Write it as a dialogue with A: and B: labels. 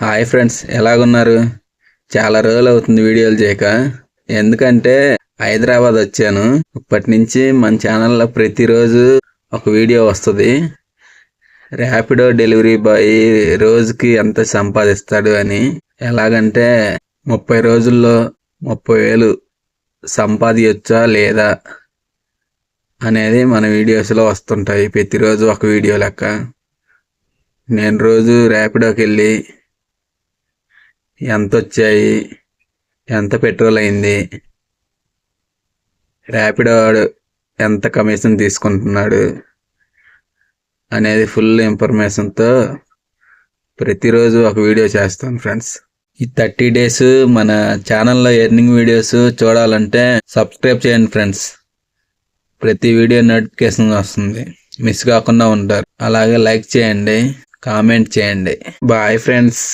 A: Hi friends, ఎలాగున్నారు? చాలా రోజులు అవుతుంది వీడియోలు చేయక. ఎందుకంటే హైదరాబాద్ వచ్చాను. ఇప్పటి నుంచి మన ఛానల్లో ప్రతిరోజు ఒక వీడియో వస్తుంది. ర్యాపిడో డెలివరీ బాయ్ రోజుకి ఎంత సంపాదిస్తాడు అని. ఎలాగంటే 30 రోజుల్లో 30,000 సంపాదించొచ్చా లేదా అనేది మన వీడియోస్లో వస్తుంటాయి. ప్రతిరోజు ఒక వీడియో లెక్క. నేను రోజు ర్యాపిడోకి వెళ్ళి ఎంత వచ్చాయి, ఎంత పెట్రోల్ అయింది, ర్యాపిడో ఎంత కమిషన్ తీసుకుంటున్నాడు అనేది ఫుల్ ఇన్ఫర్మేషన్తో ప్రతిరోజు ఒక వీడియో చేస్తాను ఫ్రెండ్స్. ఈ 30 డేస్ మన ఛానల్లో ఎర్నింగ్ వీడియోస్ చూడాలంటే సబ్స్క్రైబ్ చేయండి ఫ్రెండ్స్. ప్రతి వీడియో నోటిఫికేషన్ వస్తుంది, మిస్ కాకుండా ఉంటారు. అలాగే లైక్ చేయండి, కామెంట్ చేయండి. Bye friends.